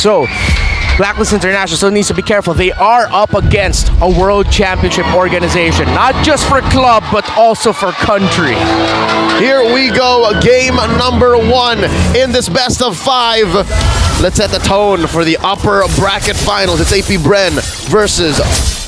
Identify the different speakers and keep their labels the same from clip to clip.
Speaker 1: So, BLACKLIST International still needs to be careful. They are up against a world championship organization, not just for club, but also for country.
Speaker 2: Here we go, game number 1 in this best of 5. Let's set the tone for the upper bracket finals. It's APBREN versus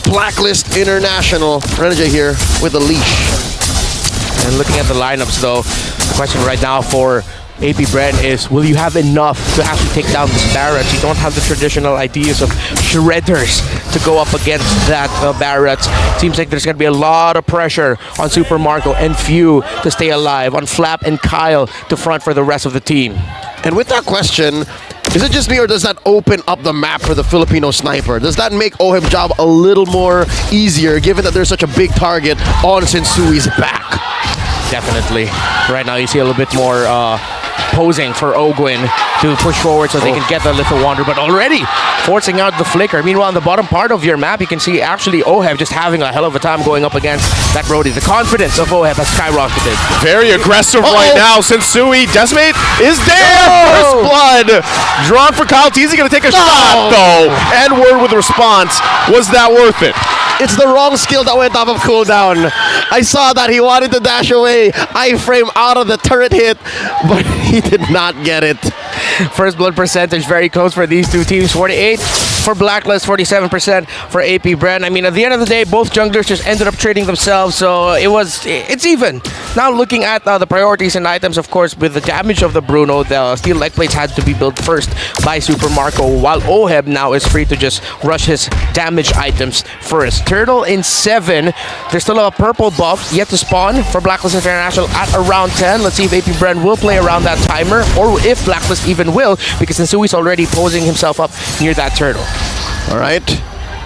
Speaker 2: BLACKLIST International. Renajay here with a leash.
Speaker 1: And looking at the lineups though, the question right now for APBREN is, will you have enough to actually take down this Barrett? You don't have the traditional ideas of shredders to go up against that Barrett. Seems like there's going to be a lot of pressure on Super Marco and Few to stay alive, on Flap and Kyle to front for the rest of the team.
Speaker 2: And with that question, is it just me or does that open up the map for the Filipino sniper? Does that make Oheb's job a little more easier given that there's such a big target on Sinsui's back?
Speaker 1: Definitely. Right now you see a little bit more posing for Ogwin to push forward so they can get the Little Wonder, but already forcing out the flicker. Meanwhile, on the bottom part of your map, you can see actually Oheb just having a hell of a time going up against that Brody. The confidence of Oheb has skyrocketed.
Speaker 3: Very aggressive right now. Sinsui, Decimate is there! First blood! Drawn for Kyle Teasy, gonna take a shot though. Edward with a response. Was that worth it?
Speaker 2: It's the wrong skill that went off of cooldown. I saw that he wanted to dash away. I-frame out of the turret hit, but he did not get it.
Speaker 1: First blood percentage very close for these two teams. 48 for BLACKLIST, 47% for APBREN. I mean, at the end of the day, both junglers just ended up trading themselves, so it's even. Now looking at the priorities and items, of course, with the damage of the Bruno, the steel leg plates had to be built first by Super Marco, while Oheb now is free to just rush his damage items first. Turtle in 7. There's still a purple buff yet to spawn for BLACKLIST International at around 10. Let's see if APBREN will play around that timer, or if BLACKLIST even will, because Sinsui's already posing himself up near that turtle.
Speaker 2: All right.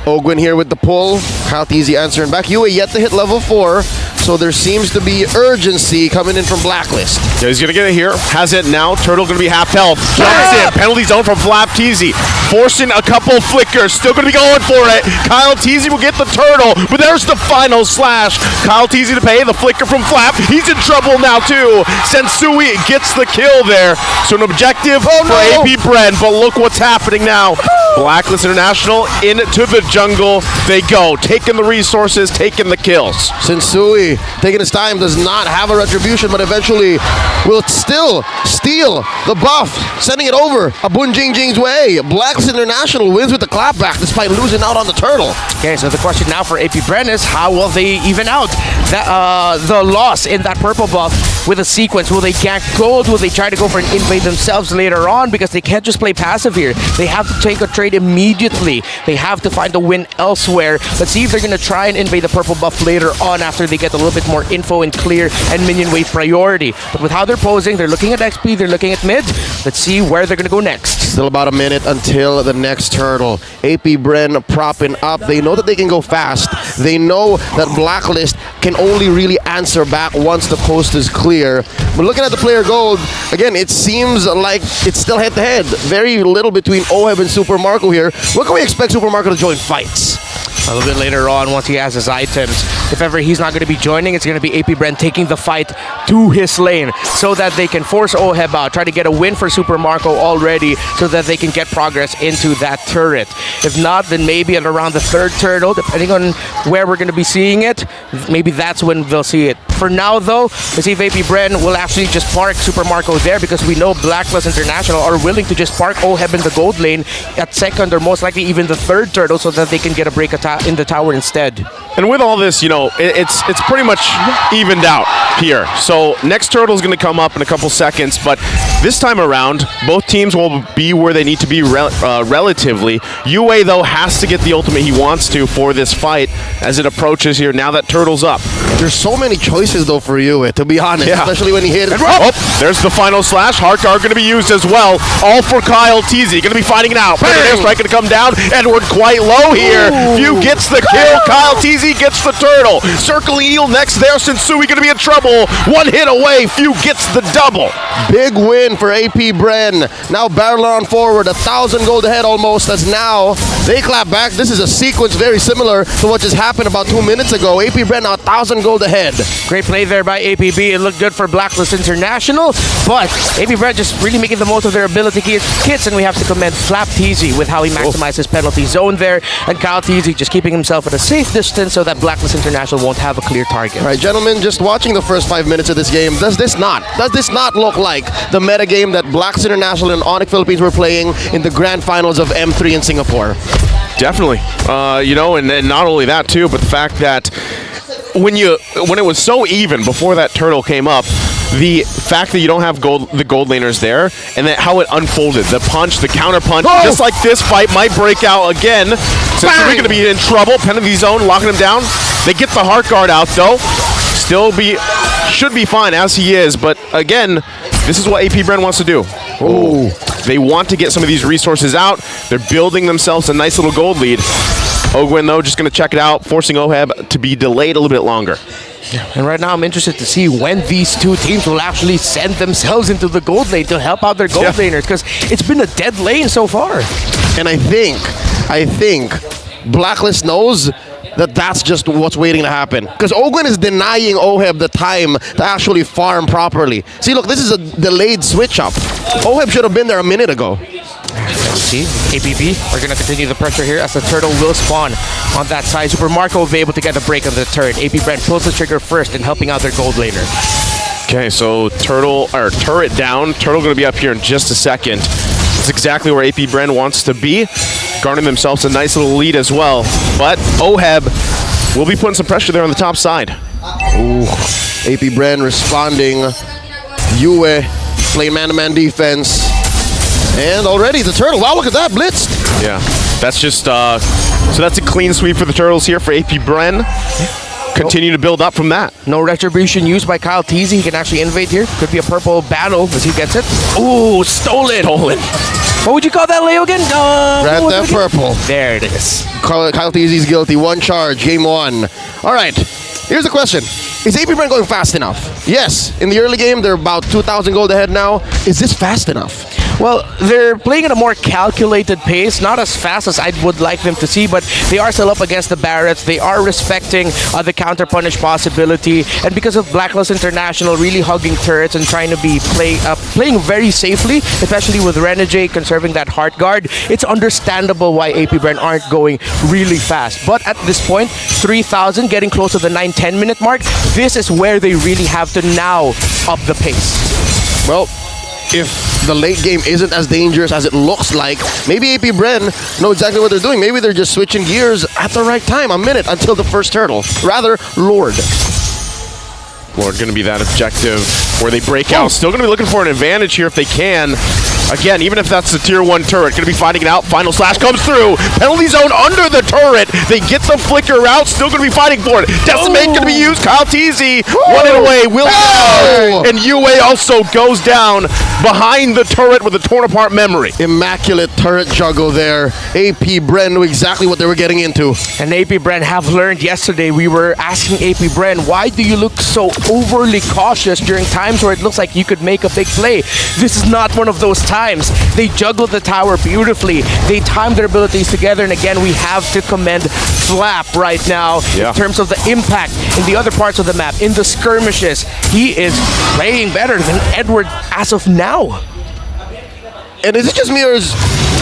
Speaker 2: Ogwin here with the pull. Kyle Teasy answering back. Yue yet to hit level 4, so there seems to be urgency coming in from BLACKLIST.
Speaker 3: Yeah, he's gonna get it here. Has it now. Turtle gonna be half health. Jumps in. Penalty zone from Flap Teasy. Forcing a couple flickers. Still gonna be going for it. Kyle Teasy will get the turtle, but there's the final slash. Kyle Teasy to pay. The flicker from Flap. He's in trouble now too. Sensui gets the kill there. So an objective for APBREN, but look what's happening now. BLACKLIST International into the jungle they go, taking the resources, taking the kills.
Speaker 2: Sinsui, taking his time, does not have a retribution, but eventually will still steal the buff, sending it over Abun Jingjing's way. BLACKLIST International wins with the clapback despite losing out on the turtle.
Speaker 1: Okay, so the question now for APBREN is, how will they even out that, the loss in that purple buff with a sequence? Will they gank gold? Will they try to go for an invade themselves later on? Because they can't just play passive here. They have to take a trade immediately. They have to find a win elsewhere. Let's see if they're going to try and invade the purple buff later on after they get a little bit more info and clear and minion wave priority. But with how they're posing, they're looking at XP, they're looking at mid. Let's see where they're going to go next.
Speaker 2: Still about a minute until the next turtle. APBREN propping up. They know that they can go fast. They know that BLACKLIST can only really answer back once the coast is clear. But looking at the player gold, again, it seems like it's still head-to-head. Very little between Oheb and Super Marco here. What can we expect Super Marco to join fights?
Speaker 1: A little bit later on, once he has his items, if ever he's not going to be joining, it's going to be APBREN taking the fight to his lane so that they can force Oheb out, try to get a win for Super Marco already so that they can get progress into that turret. If not, then maybe at around the third turtle, depending on where we're going to be seeing it, maybe that's when they'll see it. For now, though, let's see if APBREN will actually just park Super Marco there, because we know BLACKLIST International are willing to just park Oheb in the gold lane at second or most likely even the third turtle so that they can get a break in the tower instead.
Speaker 3: And with all this, you know, it's pretty much evened out here. So next turtle is going to come up in a couple seconds, but this time around, both teams will be where they need to be relatively. Yue, though, has to get the ultimate he wants to for this fight as it approaches here now that turtle's up.
Speaker 2: There's so many choices, though, for Yue, to be honest, especially when he hit it.
Speaker 3: Oh, there's the final slash. Heart Guard going to be used as well. All for Kyle Teasy. Going to be fighting it out. Air strike going to come down. Edward quite low here. Few gets the kill. Kyle Teasy gets the turtle. Circling Eel next there. Sinsui going to be in trouble. One hit away. Few gets the double.
Speaker 2: Big win for APBREN. Now barrel on forward. 1,000 gold ahead almost, as now they clap back. This is a sequence very similar to what just happened about 2 minutes ago. APBREN now 1,000 gold gold ahead.
Speaker 1: Great play there by APB. It looked good for Blacklist International, but APB just really making the most of their ability kits, and we have to commend Flap TZ with how he maximized his penalty zone there, and Kyle TZ just keeping himself at a safe distance so that Blacklist International won't have a clear target.
Speaker 2: All right, gentlemen, just watching the first 5 minutes of this game, does this not look like the meta game that Blacklist International and Onyx Philippines were playing in the grand finals of M3 in Singapore?
Speaker 3: Definitely. And not only that too, but the fact that when it was so even before that turtle came up, the fact that you don't have the gold laners there, and then how it unfolded, the punch, the counter punch, just like this fight might break out again. Since we're going to be in trouble, penalty zone, locking him down. They get the heart guard out though. Should be fine as he is, but again, this is what AP BREN wants to do.
Speaker 2: Ooh.
Speaker 3: They want to get some of these resources out. They're building themselves a nice little gold lead. Ogwin, though, just going to check it out, forcing Oheb to be delayed a little bit longer.
Speaker 1: And right now, I'm interested to see when these two teams will actually send themselves into the gold lane to help out their gold laners, because it's been a dead lane so far.
Speaker 2: And I think Blacklist knows that that's just what's waiting to happen. Because Ogwin is denying Oheb the time to actually farm properly. See, look, this is a delayed switch up. Oheb should have been there a minute ago.
Speaker 1: Let's see, APB are going to continue the pressure here as the turtle will spawn on that side. Super Marco will be able to get the break on the turret. AP BREN pulls the trigger first in helping out their gold laner.
Speaker 3: Okay, so turret down. Turtle going to be up here in just a second. That's exactly where AP BREN wants to be. Garnering themselves a nice little lead as well. But Oheb will be putting some pressure there on the top side.
Speaker 2: Ooh, AP BREN responding. Yue playing man-to-man defense. And already the turtle, wow, look at that, blitzed.
Speaker 3: Yeah, that's just, so that's a clean sweep for the turtles here for AP BREN. Continue to build up from that. No
Speaker 1: retribution used by Kyle TZ. He can actually invade here. Could be a purple battle as he gets it. Ooh, stolen. What would you call that, Leo, again?
Speaker 2: Red Theft Purple.
Speaker 1: There it is.
Speaker 2: Kyle TZ's guilty. One charge, game one. All right, here's the question. Is AP BREN going fast enough? Yes, in the early game, they're about 2,000 gold ahead now. Is this fast enough?
Speaker 1: Well, they're playing at a more calculated pace, not as fast as I would like them to see, but they are still up against the Barretts. They are respecting the counter-punish possibility, and because of Blacklist International really hugging turrets and trying to be playing very safely, especially with Renegade conserving that heart guard, it's understandable why AP BREN aren't going really fast. But at this point, 3,000, getting close to the 9-10 minute mark, this is where they really have to now up the pace.
Speaker 2: Well, if the late game isn't as dangerous as it looks like, maybe AP BREN know exactly what they're doing. Maybe they're just switching gears at the right time, a minute until the first turtle. Rather, Lord
Speaker 3: going to be that objective where they break out. Still going to be looking for an advantage here if they can. Again, even if that's the tier 1 turret, going to be fighting it out. Final slash comes through. Penalty zone under the turret. They get the flicker out. Still going to be fighting for it. Decimate going to be used. Kyle TZ running away. Will and Yue also goes down behind the turret with a torn apart memory.
Speaker 2: Immaculate turret juggle there. AP BREN knew exactly what they were getting into.
Speaker 1: And AP BREN have learned yesterday. We were asking AP BREN, why do you look so overly cautious during times where it looks like you could make a big play? This is not one of those times. They juggled the tower beautifully. They timed their abilities together, and again, we have to commend Flap right now in terms of the impact in the other parts of the map, in the skirmishes. He is playing better than Edward as of now.
Speaker 2: And is it just me, or is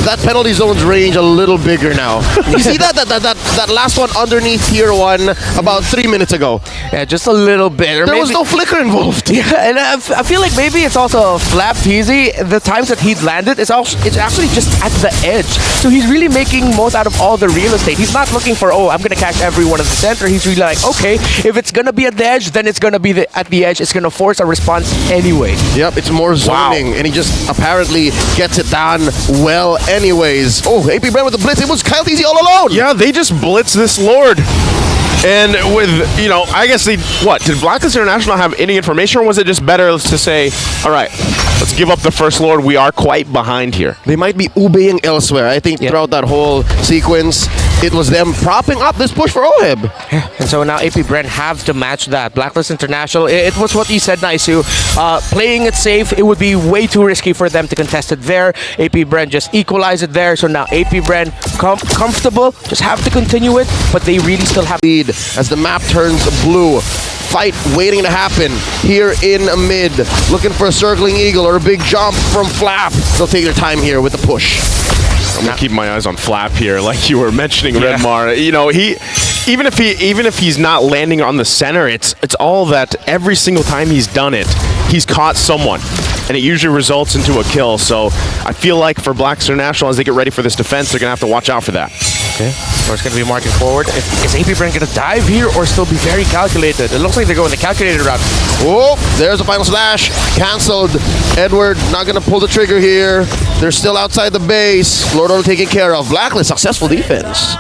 Speaker 2: that penalty zone's range a little bigger now? You see that last one underneath tier 1 about 3 minutes ago?
Speaker 1: Yeah, just a little bit. Or
Speaker 2: there was no flicker involved.
Speaker 1: Yeah, and I feel like maybe it's also Flap TZ. The times that he'd landed, it's actually just at the edge. So he's really making most out of all the real estate. He's not looking for, I'm going to catch everyone at the center. He's really like, okay, if it's going to be at the edge, then it's going to be at the edge. It's going to force a response anyway.
Speaker 2: Yep, it's more zoning, and he just apparently gets it down well anyways. Oh, AP BREN with the blitz. It was Kyle TZ all alone.
Speaker 3: Yeah, they just blitz this Lord. And with, I guess did Blacklist International have any information, or was it just better to say, all right, let's give up the first Lord. We are quite behind here.
Speaker 2: They might be ubeing elsewhere. I think throughout that whole sequence, it was them propping up this push for Oheb.
Speaker 1: Yeah. And so now AP BREN have to match that. Blacklist International, it was what you said, Naisu. Playing it safe, it would be way too risky for them to contest it there. AP BREN just equalize it there. So now AP BREN comfortable, just have to continue it, but they really still have
Speaker 2: lead as the map turns blue. fight waiting to happen here in mid. Looking for a circling eagle or a big jump from Flap. They'll take their time here with the push.
Speaker 3: I'm gonna keep my eyes on Flap here, like you were mentioning, Redmar. You know, even if he's not landing on the center, it's all that every single time he's done it, he's caught someone, and it usually results into a kill. So I feel like for Blacks International, as they get ready for this defense, they're gonna have to watch out for that.
Speaker 1: Okay. So it's going to be marking forward. Is AP BREN going to dive here or still be very calculated? It looks like they're going the calculated route.
Speaker 2: Oh, there's the final slash. Cancelled. Edward not going to pull the trigger here. They're still outside the base. Lord Order taken care of. Blacklist, successful defense.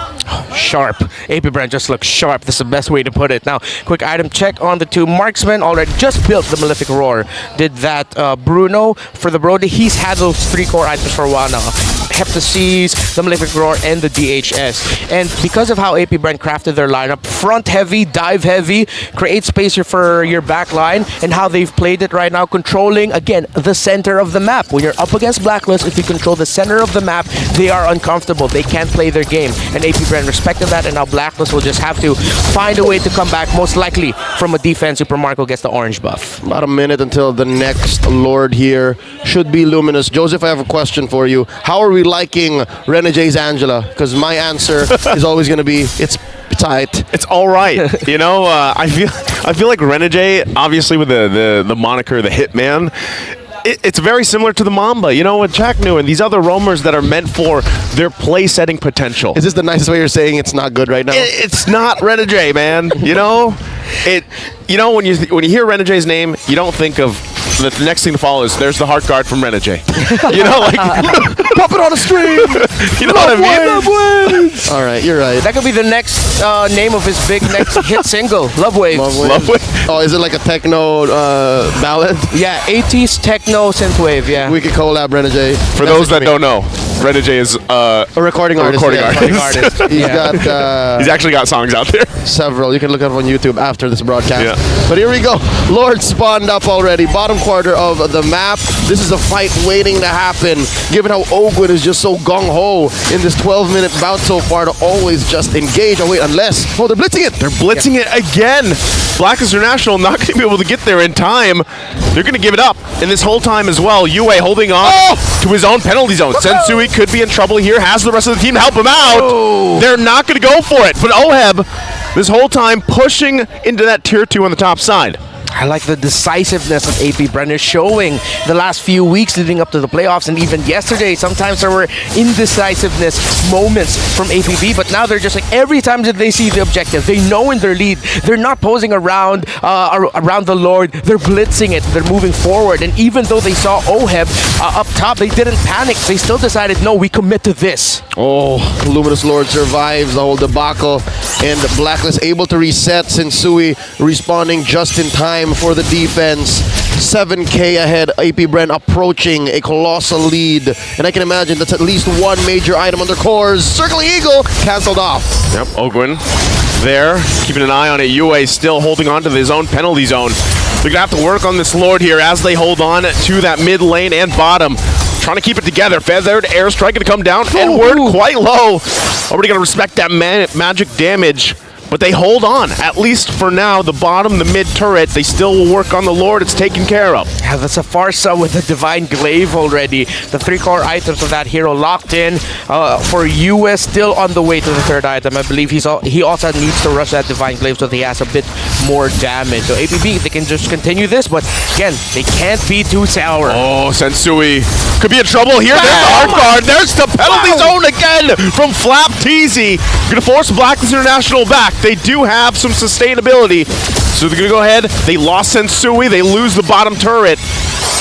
Speaker 1: Sharp. AP BREN just looks sharp. That's the best way to put it. Now, quick item check on the two marksmen. Already just built the Malefic Roar. Did that Bruno for the Brody. He's had those 3 core items for a while now. Heptaseas, the Malefic Roar, and the DHS. And because of how AP BREN crafted their lineup, front heavy, dive heavy, create space for your back line, and how they've played it right now, controlling, again, the center of the map. When you're up against Blacklist, if you control the center of the map, they are uncomfortable. They can't play their game. And AP BREN respected that, and now Blacklist will just have to find a way to come back, most likely from a defense. Super Marco gets the orange buff.
Speaker 2: About a minute until the next Lord here. Should be Luminous. Joseph, I have a question for you. How are we liking Renegades Angela? Because my answer is always going to be, it's tight.
Speaker 3: It's all right. You know, I feel like Renegade, obviously with the moniker, the Hitman, it's very similar to the Mamba, you know, with Chaknu and these other roamers that are meant for their play setting potential.
Speaker 2: Is this the nicest way you're saying it's not good right now?
Speaker 3: It's not Renegade, man. You know, You know, when you hear Renegade's name, you don't think of the next thing to follow is there's the heart guard from Renegade. You know, like
Speaker 2: pop it on a stream.
Speaker 3: You know what I mean?
Speaker 2: All right, you're right.
Speaker 1: That could be the next name of his big next hit single, Love Waves.
Speaker 3: Love Waves.
Speaker 2: Oh, is it like a techno ballad?
Speaker 1: Yeah, 80s techno synthwave. Yeah.
Speaker 2: We could collab Renegade.
Speaker 3: For those that don't know, Renegade is
Speaker 2: a recording artist. He's got.
Speaker 3: He's actually got songs out there.
Speaker 2: Several. You can look up on YouTube after this broadcast.
Speaker 3: Yeah.
Speaker 2: But here we go. Lord spawned up already. Bottom quarter of the map. This is a fight waiting to happen. Given how Ogwin is just so gung-ho in this 12-minute bout so far to always just engage. Oh, wait, unless... Oh, they're blitzing it.
Speaker 3: They're blitzing it again. Blacklist International not going to be able to get there in time. They're going to give it up. And this whole time as well, Yue holding on to his own penalty zone. Sensui could be in trouble here. Has the rest of the team to help him out. They're not going to go for it. But Oheb, this whole time, pushing into that tier 2 on the top side.
Speaker 1: I like the decisiveness of AP BREN is showing the last few weeks leading up to the playoffs, and even yesterday, sometimes there were indecisiveness moments from APB, but now they're just like, every time that they see the objective, they know in their lead, they're not posing around the Lord, they're blitzing it, they're moving forward, and even though they saw Oheb up top, they didn't panic, they still decided, no, we commit to this.
Speaker 2: Oh, Luminous Lord survives the whole debacle, and Blacklist able to reset. Sensui responding just in time for the defense. 7K ahead. AP BREN approaching a colossal lead, and I can imagine that's at least one major item on their cores. Circling Eagle cancelled off.
Speaker 3: Yep, Ogwin there, keeping an eye on it. Yue still holding on to his own penalty zone. They're gonna have to work on this Lord here as they hold on to that mid lane and bottom. Trying to keep it together. Feathered airstrike going to come down. Edward quite low. Already going to respect that magic damage. But they hold on, at least for now. The bottom, the mid turret, they still will work on the Lord. It's taken care of.
Speaker 1: Yeah, that's a Farsa with a Divine Glaive already. The 3 core items of that hero locked in. For US, still on the way to the 3rd item. I believe he also needs to rush that Divine Glaive so that he has a bit more damage. So APB, they can just continue this, but again, they can't be too sour.
Speaker 3: Oh, Sensui could be in trouble here. There's the hard guard. There's the penalty zone again from Flap Teasy. Going to force Blacklist International back. They do have some sustainability, so they're going to go ahead. They lost Sensui. They lose the bottom turret.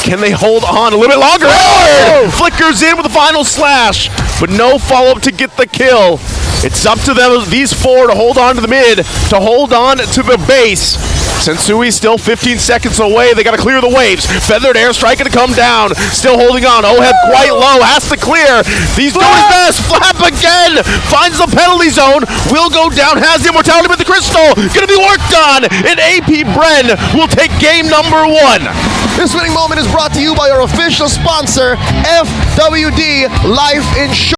Speaker 3: Can they hold on a little bit longer? Flickers in with the final slash, but no follow-up to get the kill. It's up to them, these 4, to hold on to the mid, to hold on to the base. Sensui still 15 seconds away. They got to clear the waves. Feathered airstrike going to come down. Still holding on. Oheb quite low. Has to clear. He's doing his best. Flap again. Finds the penalty zone. Will go down. Has the immortality with the crystal. Going to be worked on. And AP BREN will take game number 1.
Speaker 2: This winning moment is brought to you by our official sponsor, FWD Life Insurance.